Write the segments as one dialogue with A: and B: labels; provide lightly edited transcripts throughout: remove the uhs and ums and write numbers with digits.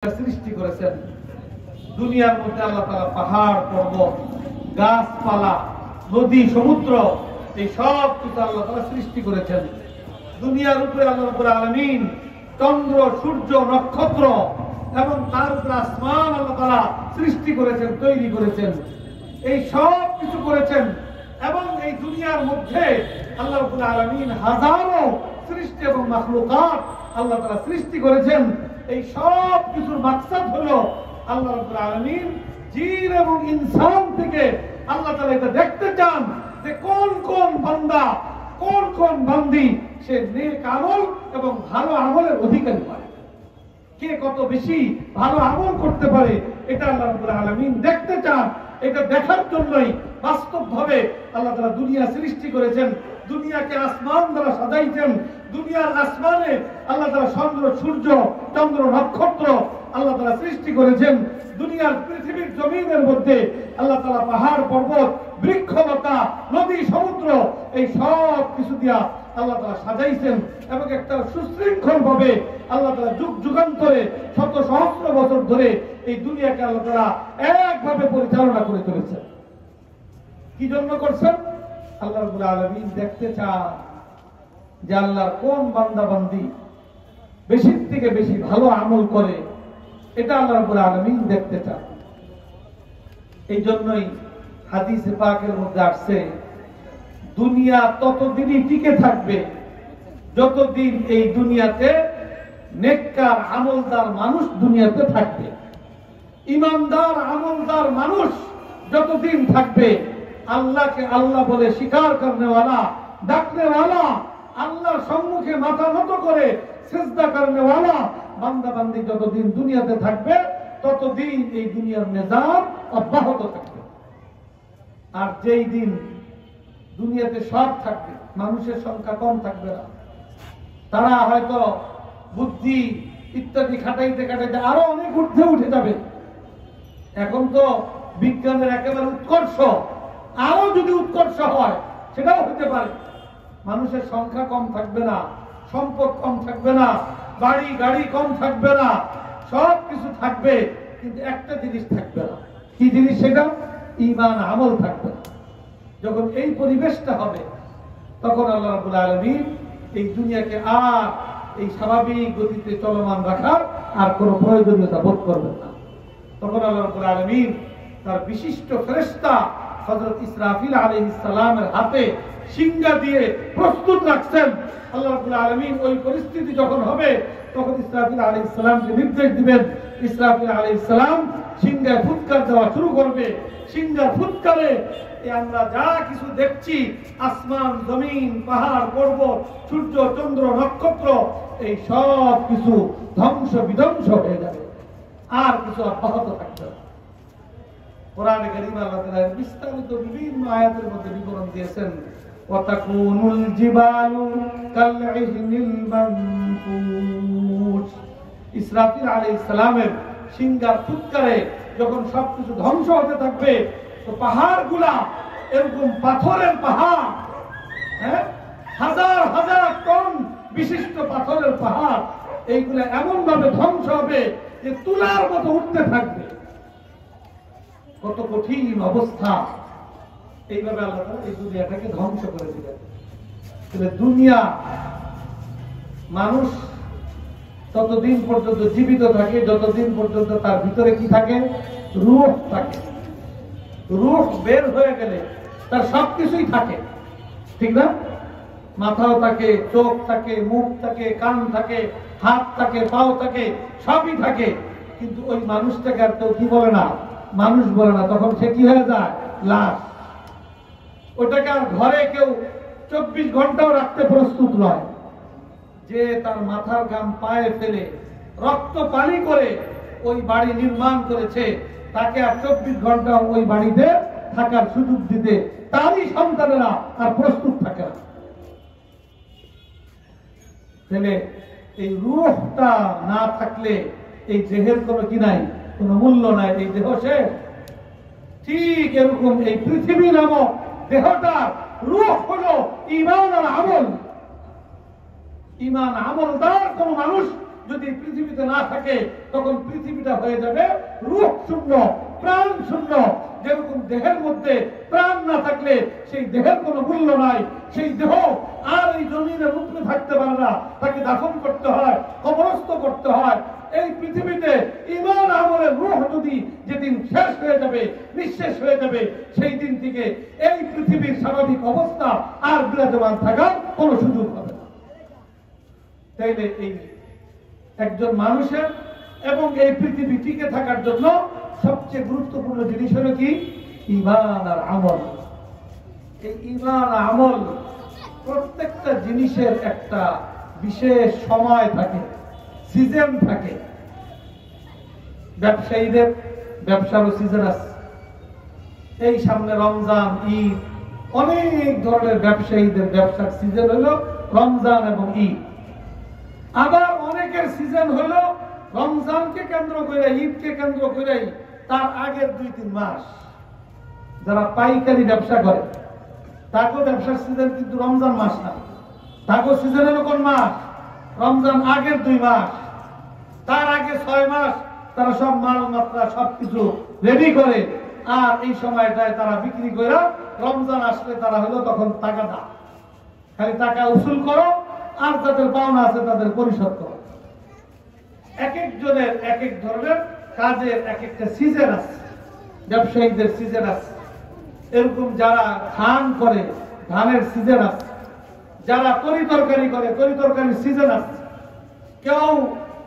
A: সৃষ্টি করেছেন। দুনিয়ার মধ্যে আল্লাহ তাআলা পাহাড় পর্বত গাছপালা নদী সমুদ্র এই সব কিছু আল্লাহ তাআলা সৃষ্টি করেছেন। দুনিয়ার উপরে আল্লাহ রাব্বুল আলামিন চন্দ্র সূর্য নক্ষত্র এবং তার উপরে আসমান আল্লাহ তাআলা সৃষ্টি করেছেন, তৈরি করেছেন। এই সব কিছু করেছেন এবং এই দুনিয়ার মধ্যে আল্লাহ রাব্বুল আলামিন হাজারো সৃষ্টি এবং মাখলুকাত আল্লাহ তাআলা সৃষ্টি করেছেন। এই সব কিছুর মাকসাদ হলো আল্লাহ রাব্বুল আলামিন জিন এবং ইনসান থেকে আল্লাহ তাআলা এটা দেখতে চান যে কোন কোন বান্দা কোন কোন বান্দি সে নেক আমল এবং ভালো আমলের অধিকারী হয়, কে কত বেশি ভালো আমল করতে পারে এটা আল্লাহ রাব্বুল আলামিন দেখতে চান। এটা দেখার জন্যই বাস্তবভাবে আল্লাহ তাআলা দুনিয়া সৃষ্টি করেছেন। দুনিয়াকে আসমান দ্বারা সাজাইছেন। দুনিয়ার আসমানে আল্লাহ তাআলা চন্দ্র সূর্য চন্দ্র নক্ষত্র আল্লাহ তাআলা সৃষ্টি করেছেন। দুনিয়ার পৃথিবীর জমিনের মধ্যে আল্লাহ তাআলা পাহাড় পর্বত বৃক্ষলতা নদী সমুদ্র এই সব কিছু দিয়া আল্লাহ তাআলা সাজাইছেন এবং একটা সুশৃঙ্খল ভাবে আল্লাহ তাআলা যুগ যুগান্তরে শত সহস্র বছর ধরে এই দুনিয়াকে আল্লাহ তাআলা একভাবে পরিচালনা করে চলেছেন। কি জন্য করছেন? আল্লাহ রাব্বুল আলামিন দেখতে চান যে আল্লাহর কোন বান্দা বান্দি বেশি থেকে বেশি ভালো আমল করে, এটা আল্লাহ রাব্বুল আলামিন দেখতে চান। এই জন্যই হাদিসে পাকের মধ্যে আসছে দুনিয়া ততদিনই টিকে থাকবে যতদিন এই দুনিয়াতে নেককার আমলদার মানুষ দুনিয়াতে থাকবে। ইমানদার আমলদার মানুষ যতদিন থাকবে, আল্লাহকে আল্লাহ বলে স্বীকার করনেওয়ালা ডাকনেওয়ালা আল্লাহর সম্মুখে মাথা নত করে সিজদা করনেওয়ালা বান্দা বান্দি যতদিন দুনিয়াতে থাকবে ততদিন এই দুনিয়ার নিজাম অব্যাহত থাকবে। আর যেই দিন দুনিয়াতে সব থাকবে, মানুষের সংখ্যা কম থাকবে না, তারা হয়তো বুদ্ধি ইত্যাদি খাটাইতে খাটাইতে আরো অনেক ঊর্ধ্বে উঠে যাবে। এখন তো বিজ্ঞানের একেবারে উৎকর্ষ, আরো যদি উৎকর্ষ হয় সেটাও হতে পারে। মানুষের সংখ্যা কম থাকবে না, সম্পদ কম থাকবে না, বাড়ি গাড়ি কম থাকবে না, সব কিছু থাকবে, কিন্তু একটা জিনিস থাকবে না। কি জিনিস সেটা? ঈমান আমল থাকবে না। যখন এই পরিবেশটা হবে তখন আল্লাহ রাব্বুল আলামিন এই দুনিয়াকে আর এই স্বাভাবিক গতিতে চলমান রাখার আর কোনো প্রয়োজনীয়তা বোধ করবেন না। তখন আল্লাহ রাব্বুল আলামিন তার বিশিষ্ট ফেরেশতা হযরত ইসরাফিল আলাইহিস সালামের হাতে সিংহা দিয়ে প্রস্তুত রাখছেন। আল্লাহ রাব্বুল আলামিন ওই পরিস্থিতি যখন হবে তখন ইসরাফিল আলাইহিস সালামকে নির্দেশ দিবেন। ইসরাফিল আলাইহিস সালাম সিংহায় ফুৎকার দেওয়া শুরু করবে। সিংহার ফুৎকারে আমরা যা কিছু দেখছি, আসমান জমিন পাহাড় পর্বত সূর্য চন্দ্র নক্ষত্র এই সব কিছু ধ্বংস বিধ্বংস হয়ে যাবে, আর কিছু অব্যাহত থাকবে না। কোরআনে কারীমে আল্লাহ তাআলা বিস্তারিত বিভিন্ন আয়াতের মধ্যে বিবরণ দিয়েছেন। ওয়াতাকুনুল জিবালু কালইহনিল মানফুশ। ইসরাফিল আলাইহিস সালামের সিংহার ফুৎকারে যখন সবকিছু ধ্বংস হতে থাকবে তো পাহাড়গুলা এরকম পাথরের পাহাড়, হাজার হাজার টন বিশিষ্ট পাথরের পাহাড়, এইগুলা এমন ভাবে ধ্বংস হবে যে তুলার মতো উঠতে থাকবে। কত কঠিন অবস্থা! এইভাবে আল্লাহ তাআলা এই দুনিয়াটাকে ধ্বংস করে দিলেন। তাহলে দুনিয়া মানুষ ততদিন পর্যন্ত জীবিত থাকে যতদিন পর্যন্ত তার ভিতরে কি থাকে? রূহ থাকে। রূহ বের হয়ে গেলে তার সবকিছুই থাকে, ঠিক না? মাথাও থাকে, চোখ থাকে, মুখ থাকে, কান থাকে, হাত থাকে, পাও থাকে, সবই থাকে। কিন্তু ওই মানুষটাকে আর কেউ কি বলে না? মানুষ বলে না। তখন সে কি হয়ে যায়? লাশ। ওটাকে আর ঘরে কেউ 24 ঘন্টাও রাখতে প্রস্তুত নয়। যে তার মাথার ঘাম পায়ে ফেলে রক্ত পানি করে ওই বাড়ি নির্মাণ করেছে, তাকে আর 24 ঘন্টা ওই বাড়িতে থাকার সুযোগ দিতে তারই সন্তানেরা আর প্রস্তুত থাকে না। তাহলে এই রূহটা না থাকলে এই দেহের কোনো কি নাই, কোনো মূল্য নাই। এই দেহ শেষ। ঠিক এরকম এই পৃথিবী নামক দেহটার রূহ হলো ঈমান আর আমল। ঈমান আমলদার কোন মানুষ যদি পৃথিবীতে না থাকে তখন পৃথিবীটা হয়ে যাবে রূহ শূন্য, প্রাণ শূন্য। যেরকম দেহের মধ্যে প্রাণ না থাকলে সেই দেহের কোনো মূল্য নাই, সেই দেহ আর এই জমিনে উপরে থাকতে পারে না, তাকে দাফন করতে হয়, কবরস্থ করতে হয়। এই পৃথিবীতে ঈমান আমলের রূহ যদি যেদিন শেষ হয়ে যাবে, নিঃশেষ হয়ে যাবে, সেই দিন থেকে এই পৃথিবীর স্বাভাবিক অবস্থা আর বিরাজমান থাকার কোনো সুযোগ হবে না। তাইলে এই একজন মানুষের এবং এই পৃথিবী টিকে থাকার জন্য সবচেয়ে গুরুত্বপূর্ণ জিনিস হলো কি? ঈমান আর আমল। এই ঈমান আর আমল প্রত্যেকটা জিনিসের একটা বিশেষ সময় থাকে, সিজন থাকে। ব্যবসায়ীদের ব্যবসারও সিজন আছে। এই সামনে রমজান, ঈদ, অনেক ধরনের ব্যবসায়ীদের ব্যবসার সিজন হলো রমজান এবং ঈদ। আবার অনেকের সিজন হলো রমজানকে কেন্দ্র করে, ঈদকে কেন্দ্র করে তার আগের 2-3 মাস। যারা পাইকারি ব্যবসা করে তাকেও ব্যবসার সিজন কিন্তু রমজান মাস না, তাকেও সিজন হলো কোন মাস? রমজান আগের 2 মাস। তার আগে 6 মাস তারা সব মাল মাত্রা সবকিছু রেডি করে, আর এই সময়টায় তারা বিক্রি করে রমজান আসলে তারা হলো তখন টাকা দাও, খালি টাকা উসুল করো আর যাদের পাওনা আছে তাদের পরিশোধ করো। এক একজনের এক এক ধরনের কাজের এক একটা সিজন আছে, ব্যবসায়ীদের সিজন আছে। এরকম যারা ধান করে ধানের সিজন আছে, যারা তরিতরকারি করে তরিতরকারির সিজন আছে, কেউ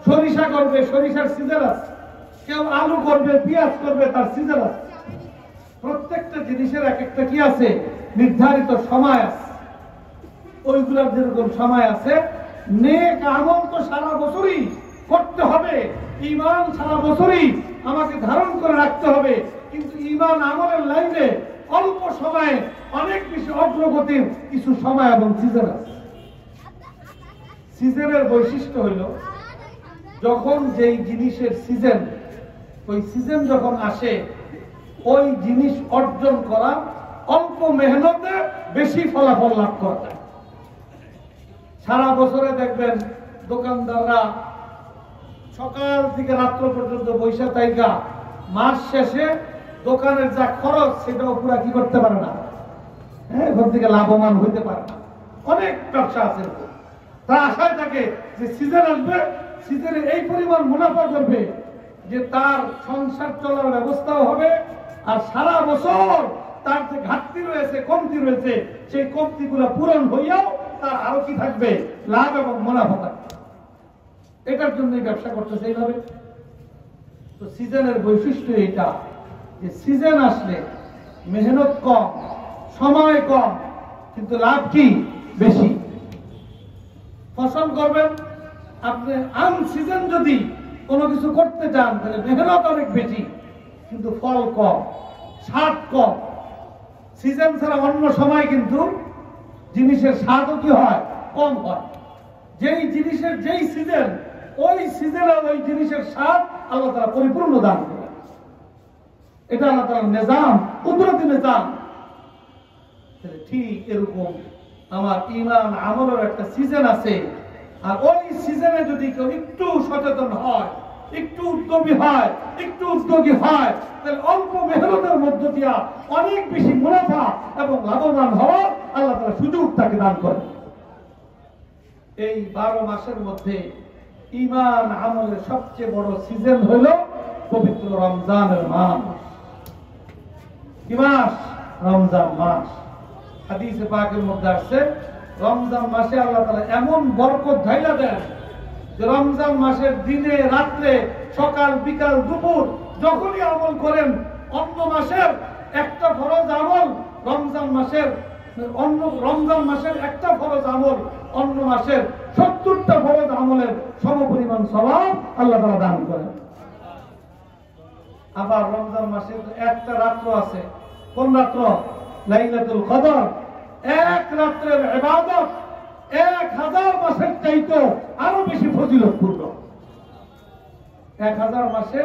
A: সরিষা করবে সরিষার সিজন আছে, কেউ আলু করবে পেঁয়াজ করবে তার সিজন আছে। প্রত্যেকটা জিনিসের এক একটা কি আছে? নির্ধারিত সময় আছে। ওইগুলার যেরকম সময় আছে, নেক আমল তো সারা বছরই করতে হবে, ঈমান সারা বছরই আমাকে ধারণ করে রাখতে হবে। কিন্তু ঈমান আমলের লাইনে অল্প সময়ে অনেক বেশি অগ্রগতির কিছু সময় এবং সিজন আছে। সিজনের বৈশিষ্ট্য হইল যখন যেই জিনিসের সিজন, ওই সিজন যখন আসে ওই জিনিস অর্জন করা অল্প মেহনতে বেশি ফলাফল লাভ করা যায়। সারা বছরে দেখবেন দোকানদাররা সকাল থেকে রাত্র পর্যন্ত বৈশা তাইকা মাস শেষে দোকানের যা খরচ সেটাও পুরা কি করতে পারে না, এখান থেকে লাভবান হইতে পারে না। অনেক ব্যবসা আছে তারা আশায় থাকে যে সিজন আসবে, সিজনে এই পরিমাণ মুনাফা করবে যে তার সংসার চলার ব্যবস্থাও হবে, আর সারা বছর তার যে ঘাটতি রয়েছে, কমতি রয়েছে, সেই কমতিগুলো পূরণ হইয়াও তার আরো কি থাকবে? লাভ এবং মুনাফা থাকবে। এটার জন্যই ব্যবসা করতেছে এইভাবে। তো সিজনের বৈশিষ্ট্য এটা যে সিজন আসলে মেহনত কম, সময় কম, কিন্তু লাভ কি? বেশি। ফসল করবেন আপনি, আন সিজন যদি কোনো কিছু করতে চান তাহলে মেহনত অনেক বেশি, কিন্তু ফল কম, স্বাদ কম। সিজন ছাড়া অন্য সময় কিন্তু জিনিসের স্বাদও কি হয়? কম হয়। যেই জিনিসের যেই সিজন, ওই সিজনে ওই জিনিসের স্বাদ আল্লাহ তাআলা পরিপূর্ণ দান করে। এটা আল্লাহ তাআলার নিজাম, কুদরতি নিজাম। ঠিক এরকম আমার ঈমান আমলের একটা সিজন আছে, আর ওই সিজনে যদি কেউ একটু সচেতন হয়, একটু উদ্যমী হয়, একটু উদ্যোগী হয়, তাহলে অল্প মেহনতের মধ্য দিয়া অনেক বেশি মুনাফা এবং লাভবান হওয়ার আল্লাহ তাআলা সুযোগ তাকে দান করে। এই 12 মাসের মধ্যে ঈমান আমলের সবচেয়ে বড় সিজন হলো পবিত্র রমজানের মাস। কি মাস? রমজান মাস। হাদিসে পাকের মধ্যে আসছে রমজান মাসে আল্লাহ তাআলা এমন বরকত ঢাইলা দেন যে রমজান মাসের দিনে রাত্রে, সকাল বিকাল দুপুর যখনই আমল করেন, অন্য মাসের একটা ফরজ আমল রমজান মাসের একটা ফরজ আমল অন্য মাসের 70টা ফরজ আমলের সমপরিমাণ সওয়াব আল্লাহ তাআলা দান করেন। আবার রমজান মাসে একটা রাত্র আছে, কোন রাত্র? লাইলাতুল কদর। এক রাত্রের ইবাদত 1000 মাসের চাইতে আরো বেশি ফজিলতপূর্ণ। 1000 মাসে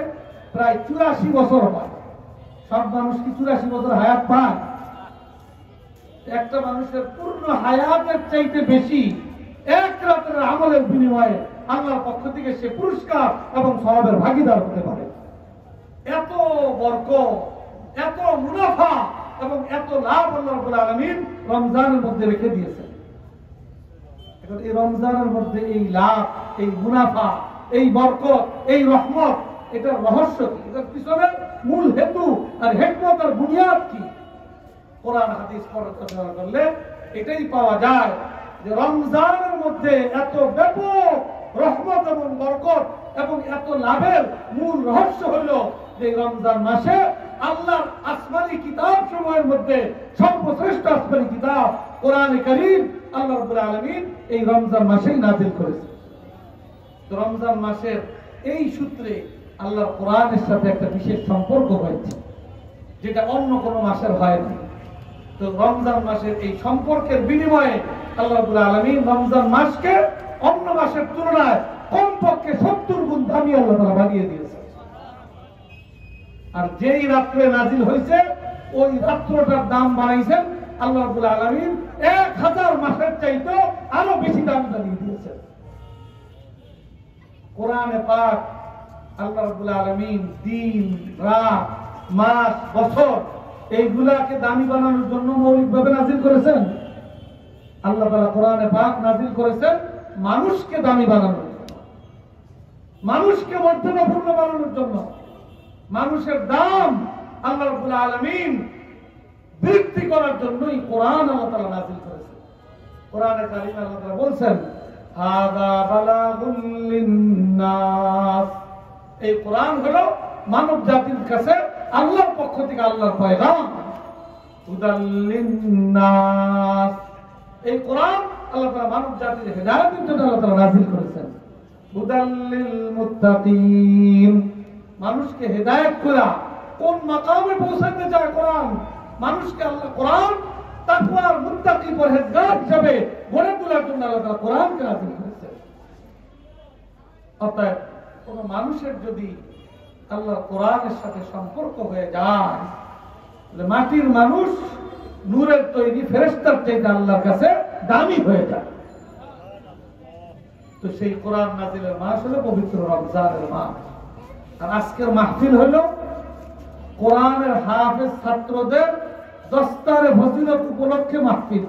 A: প্রায় 84 বছর হয়। সব মানুষ কি 84 বছর হায়াত পায়? একটা মানুষের পূর্ণ হায়াতের চাইতে বেশি এক রাতের আমলের বিনিময়ে আল্লাহর পক্ষ থেকে সে পুরস্কার এবং সওয়াবের ভাগীদার হতে পারে। এত বরকত, এত মুনাফা এবং এত লাভ আল্লাহ রাব্বুল আলামিন রমজানের মধ্যে রেখে দিয়েছেন। এখন এই রমজানের মধ্যে এই লাভ, এই মুনাফা, এই বরকত, এই রহমত, এটার রহস্য কি? এটার পিছনে মূল হেতু আর হিকমত আর বুনিয়াদ কি? কোরআন হাদিস পড়াশোনা করলে এটাই পাওয়া যায় যে রমজানের মধ্যে এত ব্যাপক রহমত এবং বরকত এবং এত লাভের মূল রহস্য হলো যে রমজান মাসে আল্লাহর আসমানী কিতাব সমূহের মধ্যে সর্বশ্রেষ্ঠ আসমানী কিতাব কোরআনে কারীম আল্লাহ রাব্বুল আলামিন এই রমজান মাসেই নাযিল করেছেন। তো রমজান মাসের এই সূত্রে আল্লাহর কোরআনের সাথে একটা বিশেষ সম্পর্ক হয়েছে, যেটা অন্য কোনো মাসের হয়নি। তো রমজান মাসের এই সম্পর্কের বিনিময়ে আল্লাহ রাব্বুল আলামিন রমজান মাসকে অন্য মাসের তুলনায় কমপক্ষে 70 গুণ দামি আল্লাহ তাআলা বানিয়ে দিয়েছেন। আর যেই রাত্রে নাজিল হয়েছে ওই রাত্রটার দাম বানাইছেন আল্লাহ রাব্বুল আলামিন 1000 মাসের চাইতে আরো বেশি দাম বানিয়ে দিয়েছেন। কোরআনে পাক আল্লাহ রাব্বুল আলামিন দিন, রাত, মাস, বছর এইগুলাকে দামি বানানোর জন্য মৌলিকভাবে নাজিল করেছেন। আল্লাহ তাআলা কোরআনে পাক নাজিল করেছেন মানুষকে দামি বানানোর জন্য, মানুষকে মর্যাদাপূর্ণ বানানোর জন্য। মানুষের দাম আল্লাহ রাব্বুল আলামিন বৃদ্ধি করার জন্যই কোরআন আল্লাহ তাআলা নাজিল করেছেন। কোরআনে কারীমে আল্লাহ তাআলা বলেন হাযা বালাগুল লিন্নাস, এই কোরআন হলো মানব জাতির কাছে আল্লাহর পক্ষ থেকে আল্লাহর পয়গাম। হুদাল লিন্নাস, এই কোরআন আল্লাহ তাআলা মানব জাতির হেদায়েতের জন্য আল্লাহ তাআলা নাযিল করেছেন। হুদাল লিল মুত্তাকিন, মানুষকে হেদায়েত করা কোন মাকামে পৌঁছাতে চায় কোরআন, মানুষকে আল্লাহ কোরআন তাকওয়া আর মুত্তাকি পরহেজগার হিসেবে গড়ে তোলার জন্য আল্লাহ তাআলা কোরআনকে নাযিল করেছেন। অতএব কোন মানুষের যদি আল্লাহর কোরআনের সাথে সম্পর্ক হয়ে যায়, মাটির মানুষ নূরের তৈরি ফেরেশতার চাইতে আল্লাহর কাছে দামি হয়ে যায়। তো সেই কোরআন নাজিলের মাস হলো পবিত্র রমজানের মাস। আর আজকের মাহফিল হলো কোরআনের হাফেজ ছাত্রদের দস্তারে ফজিলত উপলক্ষে মাহফিল।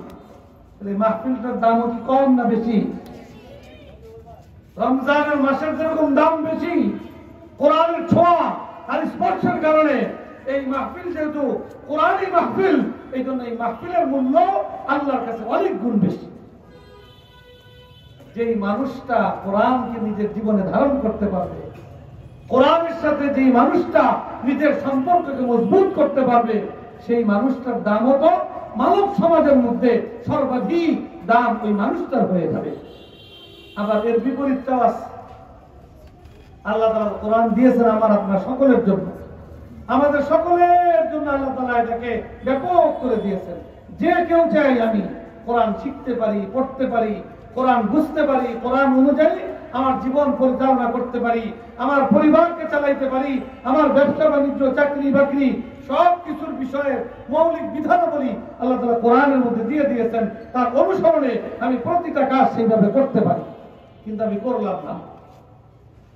A: এই মাহফিলটার দামও কি কম না বেশি? রমজানের মাসের যেরকম দাম বেশি, কোরআনের ছোঁয়া আর স্পর্শের কারণে এই মাহফিল যেহেতু কোরআনই মাহফিল, এই জন্য এই মাহফিলের মূল্য আল্লাহর কাছে অনেক গুণ বেশি। যেই মানুষটা কোরআনকে নিজের জীবনে ধারণ করতে পারবে, কোরআনের সাথে যেই মানুষটা নিজের সম্পর্ককে মজবুত করতে পারবে, সেই মানুষটার দামও তো মানব সমাজের মধ্যে সর্বাধিক দাম ওই মানুষটার হয়ে যাবে। আবার এর বিপরীতটাও আছে। আল্লাহ তাআলা কোরআন দিয়েছেন আমার আপনার সকলের জন্য, আমাদের সকলের জন্য আল্লাহ তাআলা এটাকে ব্যাপক করে দিয়েছেন। যে কেউ চাই আমি কোরআন শিখতে পারি, পড়তে পারি, কোরআন বুঝতে পারি, কোরআন অনুযায়ী আমার জীবন পরিচালনা করতে পারি, আমার পরিবারকে চালাইতে পারি, আমার ব্যবসা বাণিজ্য, চাকরি বাকরি সব কিছুর বিষয়ে মৌলিক বিধানাবলী আল্লাহ তাআলা কোরআনের মধ্যে দিয়ে দিয়েছেন। তার অনুসরণে আমি প্রতিটা কাজ সেইভাবে করতে পারি। কিন্তু আমি করলাম না,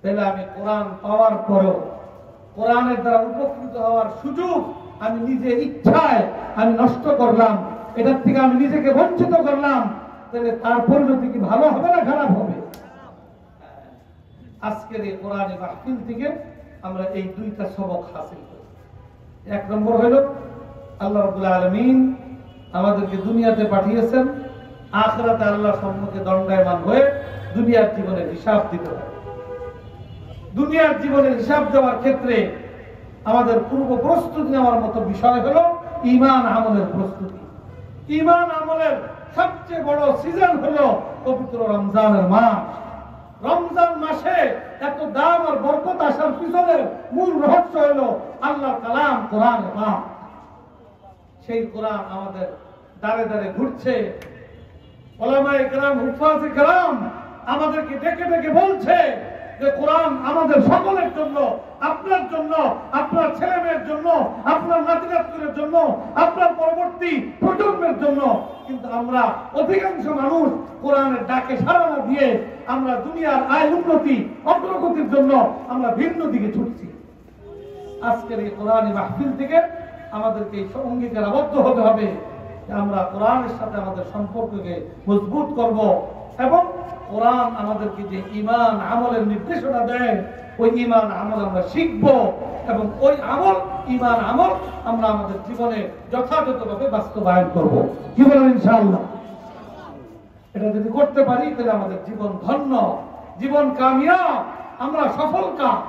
A: তাহলে আমি কোরআন পাওয়ার পরেও কোরআনের দ্বারা উপকৃত হওয়ার সুযোগ আমি নিজের ইচ্ছায় আমি নষ্ট করলাম, এটার থেকে আমি নিজেকে বঞ্চিত করলাম, তাহলে তার পরিণতি কি ভালো হবে না খারাপ হবে? আজকের এই কোরআনের মাহফিল থেকে আমরা এই দুইটা সবক হাসিল করি। এক নম্বর হলো আল্লাহ রাব্বুল আলামিন আমাদেরকে দুনিয়াতে পাঠিয়েছেন আখিরাতে আল্লাহর সম্মুখে দণ্ডায়মান হয়ে দুনিয়ার জীবনের হিসাব দিতে হবে। দুনিয়ার জীবনের হিসাব দেওয়ার ক্ষেত্রে আমাদের পূর্ব প্রস্তুতি নেওয়ার মতো বিষয় হলো ঈমান আমলের প্রস্তুতি। ঈমান আমলের সবচেয়ে বড় সিজন হলো পবিত্র রমজানের মাস। রমজান মাসে এত দাম আর বরকত আসার পিছনে মূল রহস্য হলো আল্লাহর কালাম কোরআন পাক। সেই কোরআন আমাদের দাঁড়ে দাঁড়ে ঘুরছে। উলামায়ে কেরাম, হুফাজে কেরাম আমাদেরকে ডেকে ডেকে বলছে যে কোরআন আমাদের সকলের জন্য, আপনার জন্য, আপনার ছেলে মেয়ের জন্য, আপনার নাতি যুগের জন্য, আপনার পরবর্তী প্রজন্মের জন্য। কিন্তু আমরা অধিকাংশ মানুষ কোরআনের ডাকে সাড়া না দিয়ে আমরা দুনিয়ার আয় উন্নতি অগ্রগতির জন্য আমরা ভিন্ন দিকে ছুটছি। আজকের এই কোরআনী মাহফিল থেকে আমাদেরকে এই অঙ্গীকার আবদ্ধ হতে হবে যে আমরা কোরআনের সাথে আমাদের সম্পর্ককে মজবুত করব এবং কোরআন আমাদেরকে যে ঈমান আমলের নির্দেশনা দেয় ওই ঈমান আমল আমরা শিখব এবং ওই আমল ঈমান আমল আমরা আমাদের জীবনে যথাযথভাবে বাস্তবায়ন করব। কি বলেন ইনশাআল্লাহ? এটা যদি করতে পারি তাহলে আমাদের জীবন ধন্য, জীবন কামিয়াব, আমরা সফল কাম।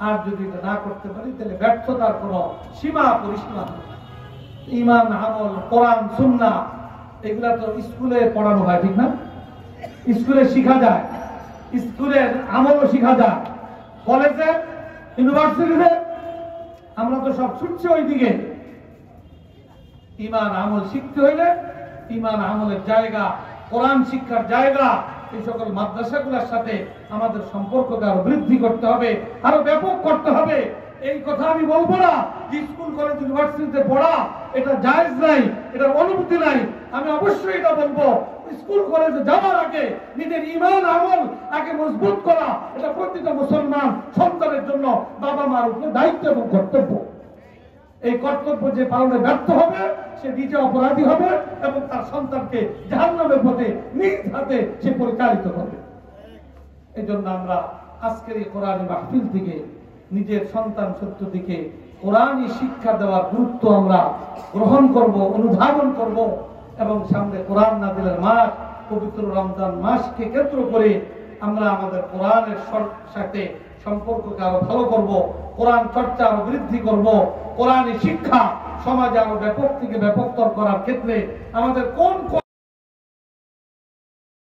A: আর যদি এটা না করতে পারি তাহলে ব্যর্থতার কোনো সীমা পরিসীমা নেই। ঈমান আমল কোরআন সুন্নাহ এগুলা তো স্কুলে পড়ানো হয়, ঠিক না? স্কুলে শিখা যায়, স্কুলের আমলও শিখা যায়, কলেজে ইউনিভার্সিটিতে আমরা তো সব ছুটছি ওই দিকে। ঈমান আমল শিখতে হইলে ঈমান আমলের জায়গা, কোরআন শিক্ষার জায়গা, এই সকল মাদ্রাসাগুলোর সাথে আমাদের সম্পর্ককে আরো বৃদ্ধি করতে হবে, আরো ব্যাপক করতে হবে। এই কথা আমি বলবো না যে স্কুল কলেজ ইউনিভার্সিটিতে পড়া এটা জায়েজ নাই, এটার অনুমতি নাই। আমি অবশ্যই এটা বলবো, স্কুল কলেজে যাওয়ার আগে নিজের ঈমান আমল আগে মজবুত করা এটা প্রতিটা মুসলমান সন্তানের জন্য বাবা মার উপরে দায়িত্ব এবং কর্তব্য। এই কর্তব্য যে পালনে ব্যর্থ হবে সে নিজে অপরাধী হবে এবং তার সন্তানকে জাহান্নামের পথে নিজ হাতে সে পরিচালিত করবে। এই জন্য আমরা আজকের এই কোরআনী মাহফিল থেকে নিজের সন্তান সন্ততিকে কোরআনী শিক্ষা দেওয়ার গুরুত্ব আমরা গ্রহণ করব, অনুধাবন করব এবং সামনে কোরআন নাযিলের মাস পবিত্র রমজান মাসকে কেন্দ্র করে আমরা আমাদের কোরআনের সাথে সম্পর্ককে আরো ভালো করব, কোরআন চর্চা আরো বৃদ্ধি করব, কোরআনী শিক্ষা সমাজে আরো ব্যাপক থেকে ব্যাপকতর করার ক্ষেত্রে আমাদের কোন কোন